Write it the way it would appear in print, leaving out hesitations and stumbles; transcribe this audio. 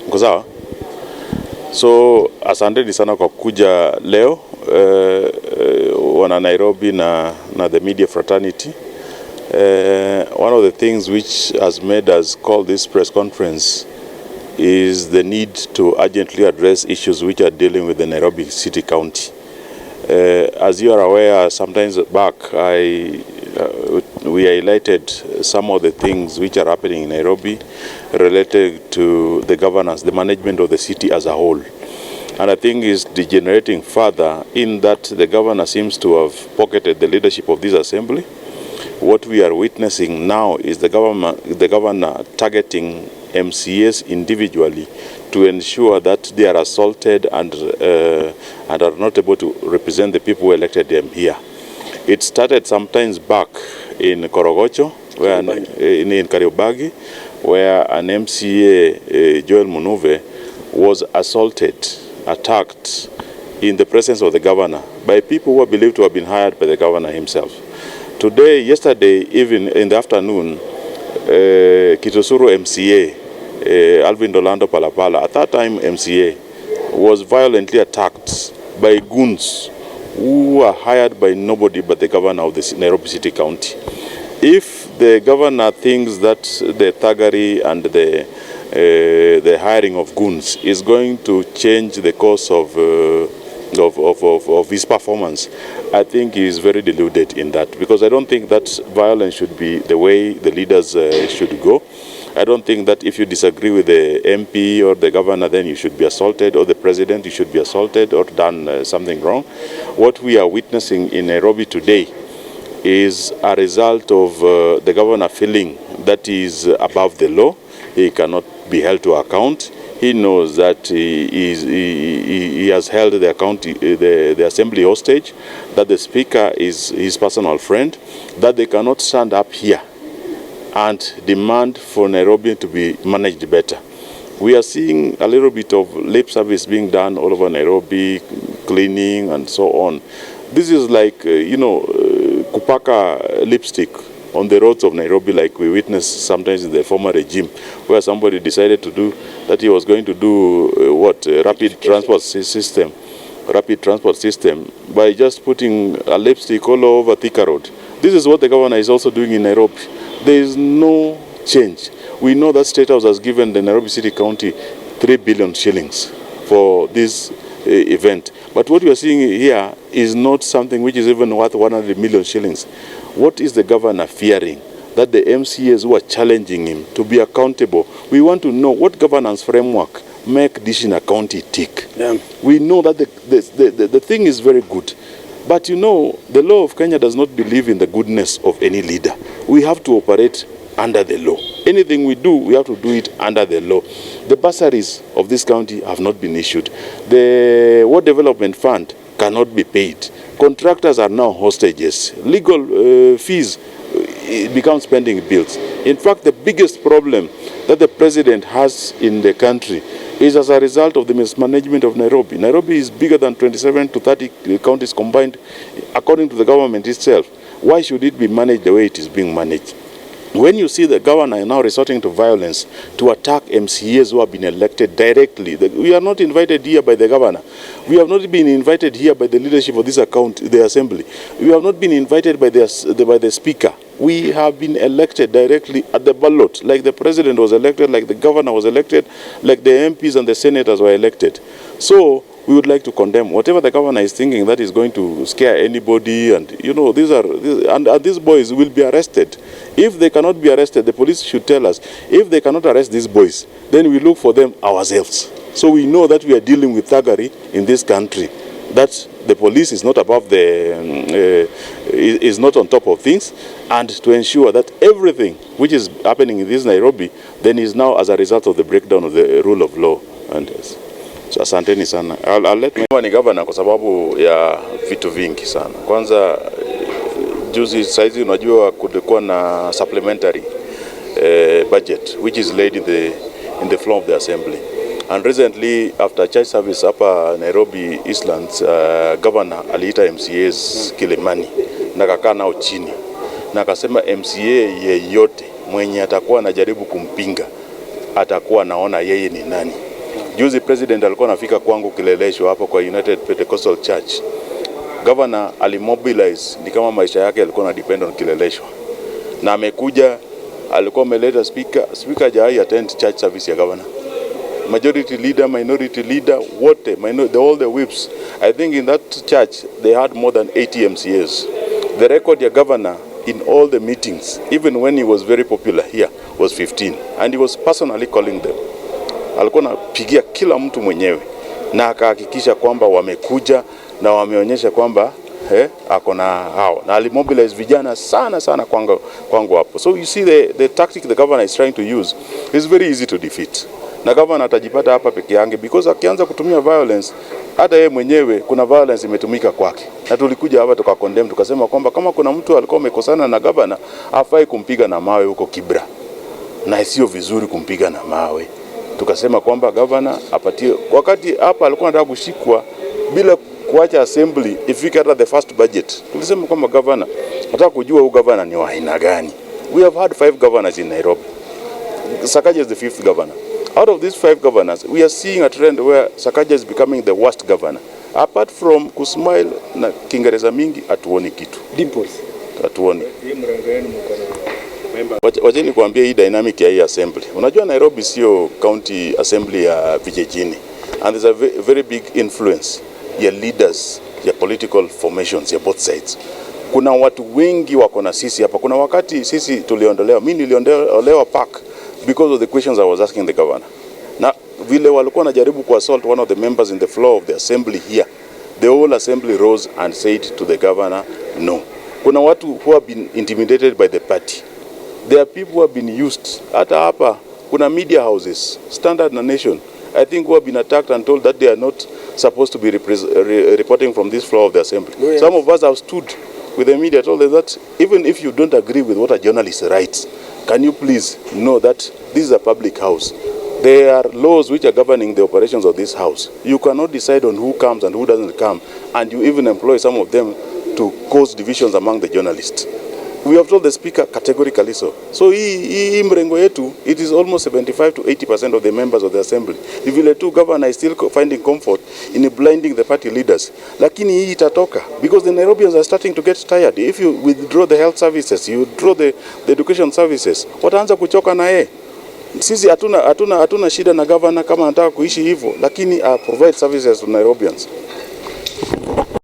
Mko sawa? So asanteni sana kwa kuja leo wana Nairobi na the media fraternity. One of the things which has made us call this press conference is the need to urgently address issues which are dealing with the Nairobi City County. As you are aware, sometimes back we highlighted some of the things which are happening in Nairobi related to the governance, the management of the city as a whole. And I think is degenerating further in that the governor seems to have pocketed the leadership of this assembly. What we are witnessing now is the governor targeting MCAs individually to ensure that they are assaulted and are not able to represent the people who elected them here. It started sometimes back in Korogocho, where in Kariobangi, where an MCA, Joel Munuve, was attacked in the presence of the governor by people who are believed to have been hired by the governor himself. Yesterday, even in the afternoon, Kitosuru MCA, Alvin Dolando Palapala, at that time MCA, was violently attacked by goons who were hired by nobody but the governor of the Nairobi City County. If the governor thinks that the thuggery and the hiring of goons is going to change the course of his performance, I think he is very deluded in that, because I don't think that violence should be the way the leaders should go. I don't think that if you disagree with the MP or the governor, then you should be assaulted, or the president, you should be assaulted or done something wrong. What we are witnessing in Nairobi today is a result of the governor feeling that he is above the law. He cannot be held to account. He knows that he has held the assembly hostage, that the speaker is his personal friend, that they cannot stand up here and demand for Nairobi to be managed better. We are seeing a little bit of lip service being done all over Nairobi, cleaning and so on. This is like, kupaka lipstick on the roads of Nairobi, like we witnessed sometimes in the former regime, where somebody decided to do that. He was going to do rapid transport system by just putting a lipstick all over Thika Road. This is what the governor is also doing in Nairobi. There is no change. We know that State House has given the Nairobi City County 3 billion shillings for this event. But what we are seeing here is not something which is even worth 100 million shillings. What is the governor fearing? That the MCAs who are challenging him to be accountable. We want to know what governance framework make this in a county tick. Yeah. We know that the thing is very good. But the law of Kenya does not believe in the goodness of any leader. We have to operate under the law. Anything we do, we have to do it under the law. The bursaries of this county have not been issued. The World Development Fund cannot be paid. Contractors are now hostages. Legal fees become spending bills. In fact, the biggest problem that the president has in the country is as a result of the mismanagement of Nairobi. Nairobi is bigger than 27 to 30 counties combined, according to the government itself. Why should it be managed the way it is being managed? When you see the governor now resorting to violence to attack MCAs who have been elected directly, we are not invited here by the governor. We have not been invited here by the leadership of the assembly. We have not been invited by the speaker. We have been elected directly at the ballot, like the president was elected, like the governor was elected, like the MPs and the senators were elected. So we would like to condemn whatever the governor is thinking that is going to scare anybody, and these boys will be arrested. If they cannot be arrested, the police should tell us. If they cannot arrest these boys, then we look for them ourselves. So we know that we are dealing with thuggery in this country, that the police is not above is not on top of things, and to ensure that everything which is happening in this Nairobi then is now as a result of the breakdown of the rule of law. And so asanteni sana. I'll let me ni governor kwa sababu ya vitu vingi sana. Kwanza juzi saizi unajua kulikuwa na supplementary budget which is laid in the floor of the assembly. And recently, after church service hapa Nairobi Eastlands, governor aliita MCAs Kilimani na kakaa nao chini na akasema MCA yeyote mwenye atakuwa anajaribu kumpinga atakuwa naona yeye ni nani. Juzi president alikuwa anafika kwangu Kileleshwa hapo kwa United Pentecostal Church. Governor alimobilize, ni kama maisha yake alikuwa na depend on Kileleshwa. Na amekuja, alikuwa ameleta speaker hajai attend church service ya governor. Majority leader, minority leader, wote, all the whips. I think in that church they had more than 80 MCAs. The record ya governor in all the meetings, even when he was very popular here, was 15. And he was personally calling them. Alikuwa anapigia kila mtu mwenyewe na akahakikisha kwamba wamekuja na wameonyesha kwamba ako na hao, na alimobilize vijana sana kwangu hapo. So you see the tactic the governor is trying to use is very easy to defeat. Na governor atajipata hapa peke yake because akianza kutumia violence, hata yeye mwenyewe kuna violence imetumika kwake. Na tulikuja hapa tukakondemn, tukasema kwamba kama kuna mtu alikuwa amekosana na governor, hafai kumpiga na mawe huko Kibra. Na sio vizuri kumpiga na mawe. Tukasema kwamba governor apatie, wakati hapa alikuwa anataka kushikwa bila kuacha assembly ifike hata the first budget. Tulisema kwamba governor nataka kujua huyu governor ni wa aina gani. We have had 5 governors in Nairobi. Sakaja is the 5th governor. Out of these 5 governors, we are seeing a trend where Sakaja is becoming the worst governor. Apart from kusmile na Kiingereza mingi, atuoni kitu. Dimples. Atuoni. Wacheni kuambia hii dynamic ya hii assembly. Unajua Nairobi sio county assembly ya vijijini. And there's a very big influence ya leaders, ya political formations, ya both sides. Kuna watu wengi wako na sisi hapa. Kuna wakati sisi tuliondolewa. Mimi niliondolewa park because of the questions I was asking the governor. Na vile walikuwa wanajaribu kuassault one of the members in the floor of the assembly here, the whole assembly rose and said to the governor, no. Kuna watu who have been intimidated by the party. There are people who have been used. Hata hapa, kuna media houses, Standard na Nation, I think who have been attacked and told that they are not supposed to be reporting from this floor of the assembly. Oh, yes. Some of us have stood with the media, told them that even if you don't agree with what a journalist writes, can you please know that this is a public house? There are laws which are governing the operations of this house. You cannot decide on who comes and who doesn't come, and you even employ some of them to cause divisions among the journalists. We have told the speaker categorically so. So hii mrengo yetu, it is almost 75 to 80% of the members of the assembly. The vile tu governor is still finding comfort in blinding the party leaders. Lakini hii itatoka because the Nairobians are starting to get tired. If you withdraw the health services, you withdraw the education services, wataanza kuchoka na yeye. Sisi hatuna shida na governor kama anataka kuishi hivyo, lakini provide services to Nairobians.